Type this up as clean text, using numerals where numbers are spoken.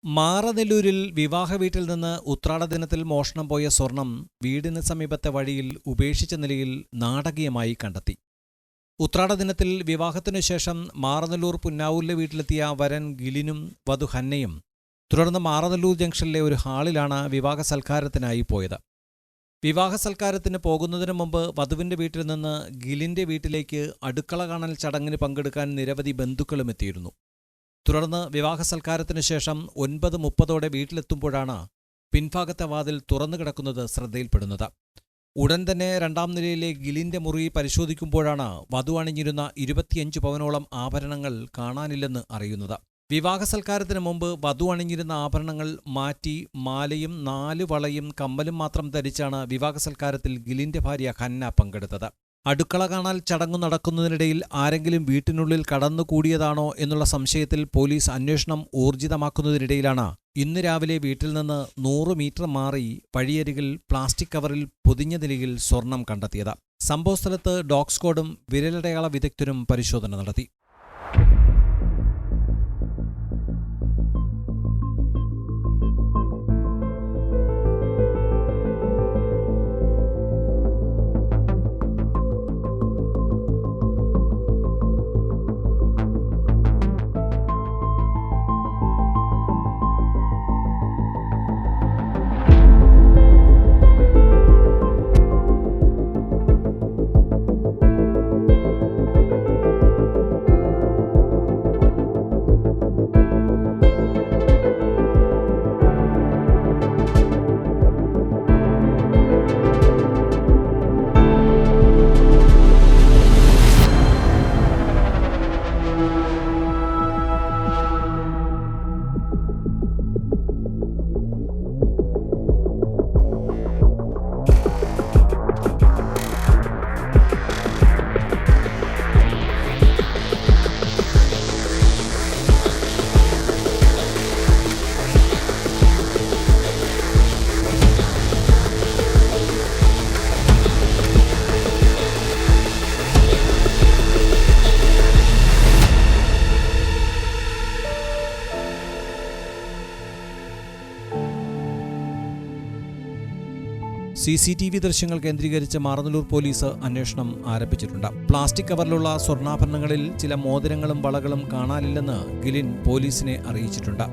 മാറനെല്ലൂരിൽ വിവാഹ വീട്ടിൽ നിന്ന് ഉത്രാട ദിനത്തിൽ മോഷണം പോയ സ്വർണം വീടിന് സമീപത്തെ വഴിയിൽ ഉപേക്ഷിച്ച നിലയിൽ നാടകീയമായി കണ്ടെത്തി. ഉത്രാട ദിനത്തിൽ വിവാഹത്തിനു ശേഷം മാറനെല്ലൂർ പുന്നാവൂരിലെ വീട്ടിലെത്തിയ വരൻ ഗിലിനും വധു ഹന്നയും തുടർന്ന് മാറനെല്ലൂർ ജംഗ്ഷനിലെ ഒരു ഹാളിലാണ് വിവാഹ സൽക്കാരത്തിനായി പോയത്. വിവാഹ സൽക്കാരത്തിന് പോകുന്നതിന് മുമ്പ് വധുവിൻ്റെ വീട്ടിൽ നിന്ന് ഗിലിൻ്റെ വീട്ടിലേക്ക് അടുക്കള കാണൽ ചടങ്ങിന് പങ്കെടുക്കാൻ നിരവധി ബന്ധുക്കളും എത്തിയിരുന്നു. തുടർന്ന് വിവാഹ സൽക്കാരത്തിനു ശേഷം 9:30 വീട്ടിലെത്തുമ്പോഴാണ് പിൻഭാഗത്തെ വാതിൽ തുറന്നു കിടക്കുന്നത് ശ്രദ്ധയിൽപ്പെടുന്നത്. ഉടൻ തന്നെ രണ്ടാം നിലയിലെ ഗിലിൻ്റെ മുറി പരിശോധിക്കുമ്പോഴാണ് വധു അണിഞ്ഞിരുന്ന 25 പവനോളം ആഭരണങ്ങൾ കാണാനില്ലെന്ന് അറിയുന്നത്. വിവാഹ സൽക്കാരത്തിന് മുമ്പ് വധു അണിഞ്ഞിരുന്ന ആഭരണങ്ങൾ മാറ്റി മാലയും 4 വളയും കമ്മലും മാത്രം ധരിച്ചാണ് വിവാഹ സൽക്കാരത്തിൽ ഗിലിൻ്റെ ഭാര്യ ഹന്ന പങ്കെടുത്തത്. അടുക്കള കാണാൽ ചടങ്ങു നടക്കുന്നതിനിടയിൽ ആരെങ്കിലും വീട്ടിനുള്ളിൽ കടന്നുകൂടിയതാണോ എന്നുള്ള സംശയത്തിൽ പോലീസ് അന്വേഷണം ഊർജിതമാക്കുന്നതിനിടയിലാണ് ഇന്ന് രാവിലെ വീട്ടിൽ നിന്ന് 100 മീറ്റർ മാറി വഴിയരികിൽ പ്ലാസ്റ്റിക് കവറിൽ പൊതിഞ്ഞ നിലയിൽ സ്വർണം കണ്ടെത്തിയത്. സംഭവസ്ഥലത്ത് ഡോഗ് സ്ക്വാഡും വിരലടയാള വിദഗ്ധരും പരിശോധന നടത്തി. CCTV ദൃശ്യങ്ങൾ കേന്ദ്രീകരിച്ച് മാറനെല്ലൂർ പോലീസ് അന്വേഷണം ആരംഭിച്ചിട്ടുണ്ട്. പ്ലാസ്റ്റിക് കവറിലുള്ള സ്വർണ്ണാഭരണങ്ങളിൽ ചില മോതിരങ്ങളും വളകളും കാണാനില്ലെന്ന് ഗിലിൻ പോലീസിനെ അറിയിച്ചിട്ടുണ്ട്.